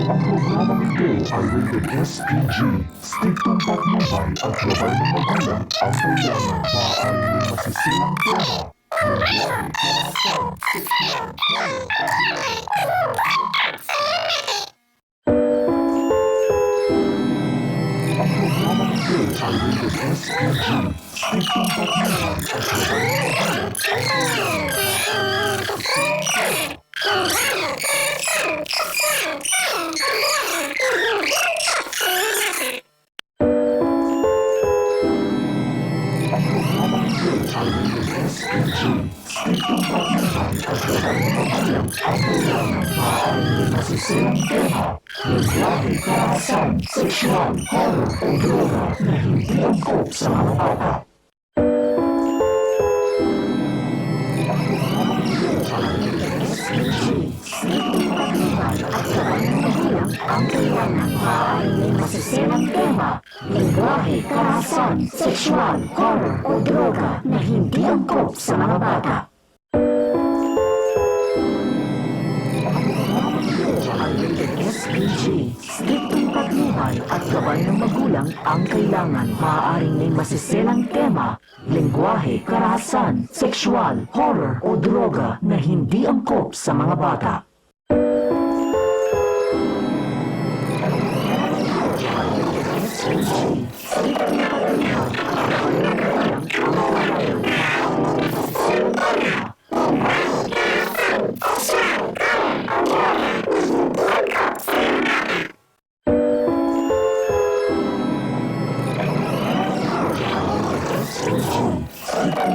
Ang programang ito ay rated SPG. Striktong patnubay at gabay ng magulang ang kailangan. Maaaring may masisilang tema. Lingwahe, karahasan, sexual, horror, ang programang ito ay rated SPG. Striktong patnubay at gabay ng magulang ang kailangan. Ang programang ito ay rated SPG. Striktong patnubay at gabay ng magulang ang kailangan. Maaaring may masisilang tema. Lingwahe, karahasan, sexual, horror o droga na hindi angkop sa mga bata. Ang programang ito ay rated SPG. Striktong patnubay at gabay ng magulang ang kailangan. Maaaring may masisilang tema. Lingwahe, karahasan, sexual, horror o droga na hindi angkop sa mga bata. Ang programang ito ay rated SPG. Striktong patnubay at gabay ng magulang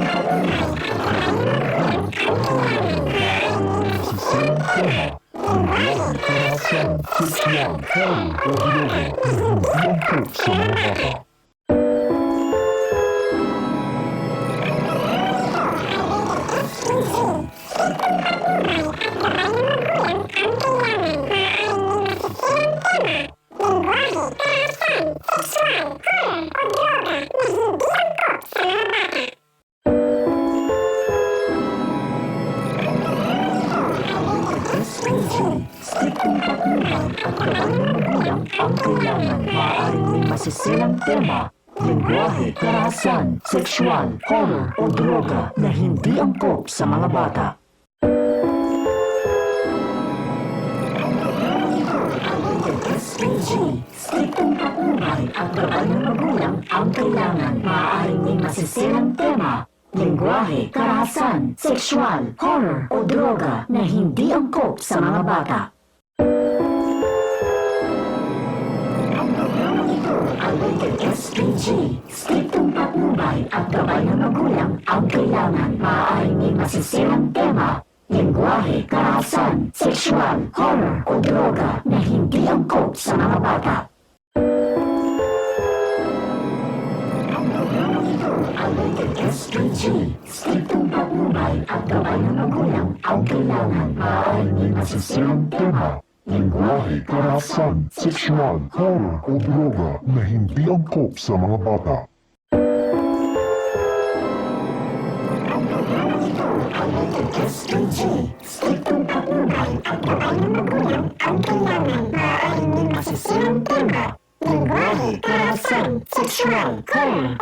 ang kailangan. Maaaring may masisilang tema. Lingwahe, karahasan, sexual, horror o droga na hindi angkop sa mga bata. Sexual, horror o droga na hindi angkop sa mga bata. Striktong patnubay at gabay ng magulang ang kailangan. Maaaring may masisilang tema. Lingwahe, karahasan, sexual, horror o droga na hindi angkop sa mga bata. Ang programang ito ay rated SPG. Striktong patnubay at gabay ng magulang ang kailangan. Maaaring may masisilang tema. Lingwahe, karahasan, sexual, horror o droga na hindi angkop sa mga bata. Ang programang ito ay rated SPG. Striktong patnubay at gabay ng magulang ang kailangan. Maaaring may masisilang tema. Lingwahe, karahasan, sexual, horror o droga na hindi angkop sa mga bata. Ang rated SPG. Striktong patnubay at gabay ng magulang ang kailangan. Maaaring may masisilang tema. Lingwahe, karahasan, sexual, horror o droga na hindi angkop sa mga bata. Ang programang ito ay rated SPG. Striktong patnubay at gabay ng magulang ang kailangan. Maaaring may masisilang tema. Lingwahe, karahasan, sexual, horror o droga na hindi angkop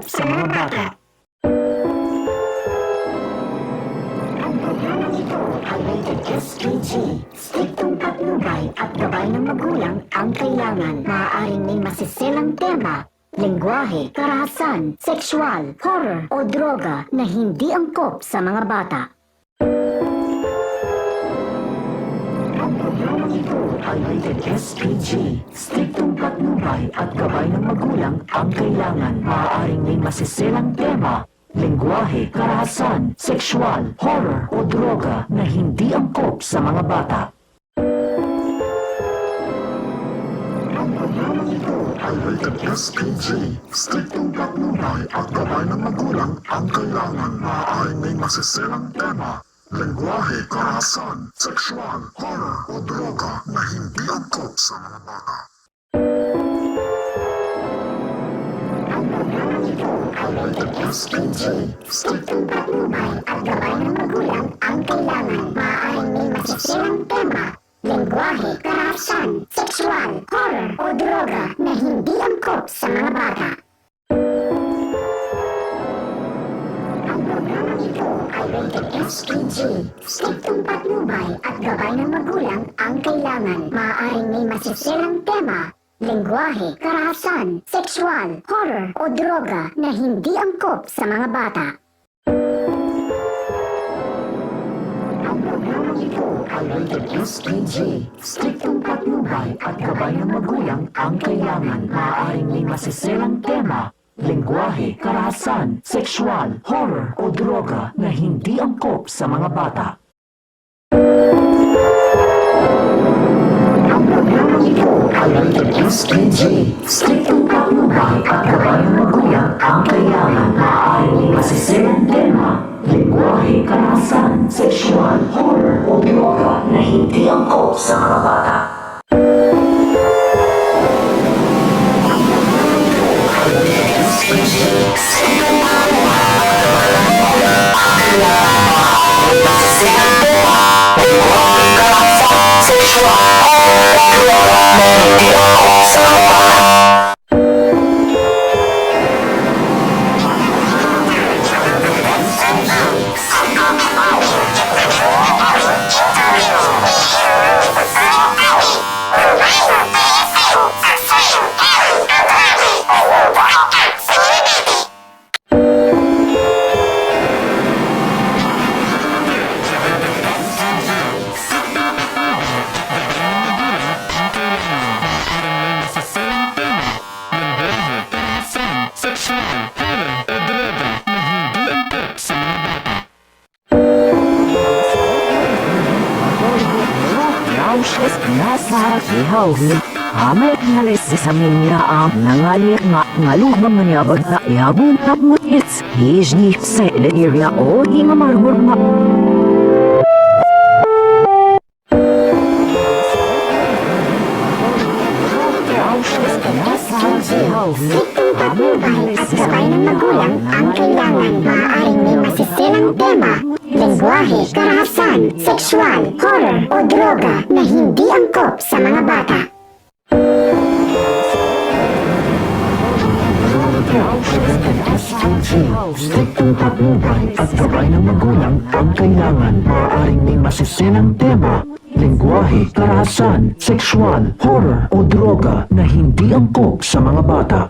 sa mga bata. Ang programang ito ay rated SPG. Striktong patnubay at gabay ng magulang ang kailangan. Maaaring may masisilang tema. Lingwahe, karahasan, sexual, horror o droga na hindi angkop sa mga bata. Ang programang ito ay rated SPG. Striktong patnubay at gabay ng magulang ang kailangan. Maaaring may masisilang tema. Lingwahe, karahasan, sexual, horror o droga na hindi angkop sa mga bata. Ang programang ito ay rated SPG. Striktong patnubay at gabay ng magulang ang kailangan. Maaaring may masisilang tema. Lingwahe, karahasan, sexual, horror o droga na hindi angkop sa mga bata. Ang programang ito ay rated SPG. Striktong patnubay at gabay ng magulang ang kailangan. Maaaring may masisilang tema. lengguwahe, karahasan, sexual, horror o droga na hindi angkop sa mga bata. Ang programang ito ay rated SPG. Striktong patnubay at gabay ng magulang ang kailangan. Maaaring may masisirang tema, lengguwahe, karahasan, sexual, horror o droga na hindi angkop sa mga bata. Ang programang ito ay rated SPG. Striktong patnubay at gabay ng magulang ang kailangan. Maaaring may masisirang tema, lengguwahe, karahasan, sexual, horror o droga na hindi angkop sa mga bata. Ang programang ito ay rated SPG. Striktong patnubay at gabay ng magulang ang kailangan. Maaaring may masisirang tema, lengguwahe, karahasan, sexual, horror o droga na hindi angkop sa mga bata. Nasa ihaw Amay nalis sa minya ang nangalir nga lumang nga na iabong tapmuits hijni sa area o di nga marmur nga Striktong patnubay at gabay ng magulang ang kailangan. Maaaring may masisirang tema, lengguwahe, karahasan, sexual, horror o droga na hindi angkop sa mga bata. Striktong patnubay at gabay ng magulang ang kailangan. Maaaring may masisirang tema, lengguwahe, karahasan, sexual, horror o droga na hindi angkop sa mga bata.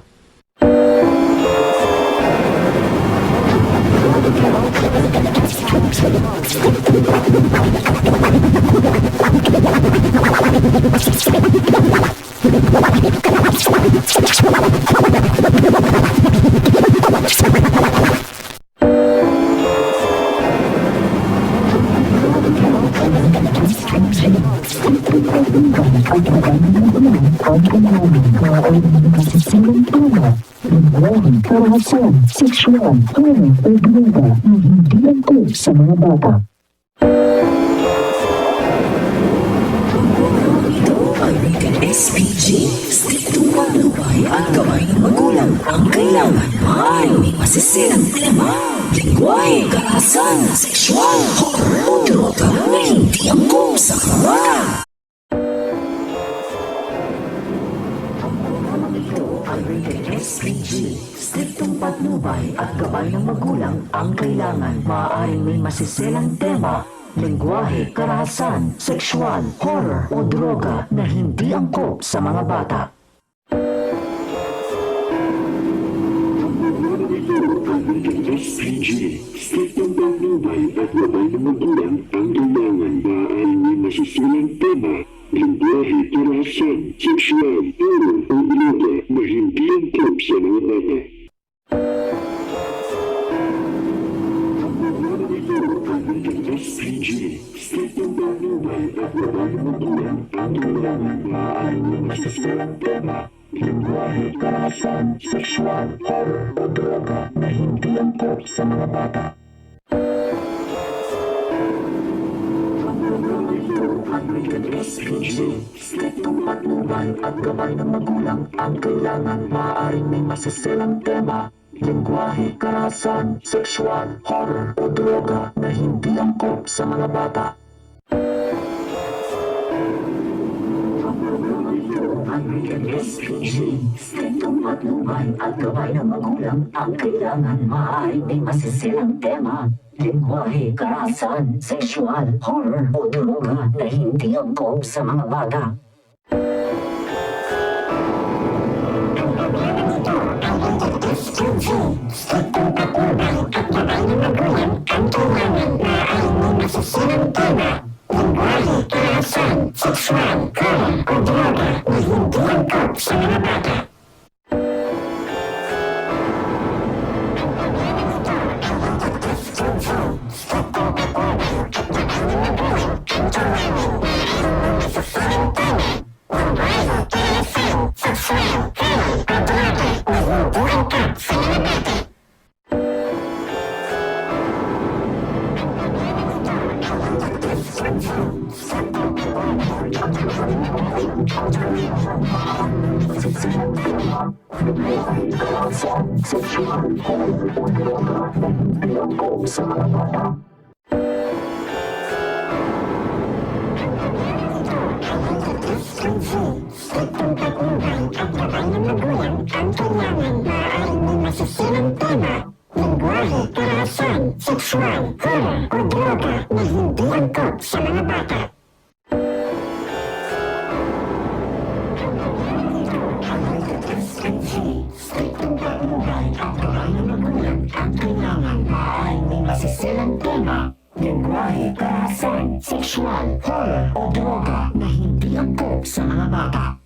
Karahasan, sexual, horror o droga na hindi angkop sa mga bata. Ito ay rated SPG. Striktong patnubay at gabay ng magulang ang kailangan. Maaaring may masisirang tema, lengguwahe, karahasan, sexual, horror o droga na hindi angkop sa mga bata. SPG. Striktong patnubay at gabay ng magulang ang kailangan. Maaaring may masisirang tema, lengguwahe, karahasan, sexual, horror o droga na hindi angkop sa mga bata. SPG. Striktong patnubay at gabay ng magulang ang kailangan. Maaaring may masisirang tema, lengguwahe, karahasan, sexual, horror o droga na hindi angkop sa mga bata. SPG. Striktong patnubay at gabay ng magulang ang kailangan. Maaaring may masisirang tema, lengguwahe, karahasan, sexual, horror o droga na hindi angkop sa mga bata. SPG. Striktong patnubay at gabay ng magulang ang kailangan. Maaaring may masisirang tema, lengguwahe, karahasan, sexual, horror o droga na hindi angkop sa mga bata. Rated SPG. Striktong patnubay at gabay ng magulang ang kailangan. Maaaring may masisirang tema, lingwahe, karahasan, sexual, horror o droga na hindi angkop sa mga bata. Striktong patnubay at gabay ng magulang ang kailangan. Maaaring may masisirang tema, lingwahe, karahasan, sexual, horror o droga na hindi angkop sa mga bata. Striktong patnubay at gabay ng magulang ang kailangan. Maaaring may masisirang tema, lingwahe, karahasan, sexual, horror o droga na hindi angkop sa mga bata. Striktong patnubay at gabay ng magulang ang kailangan. Maaaring may masisirang tema, lingwahe, karahasan, sexual, horror o droga na hindi angkop sa mga bata.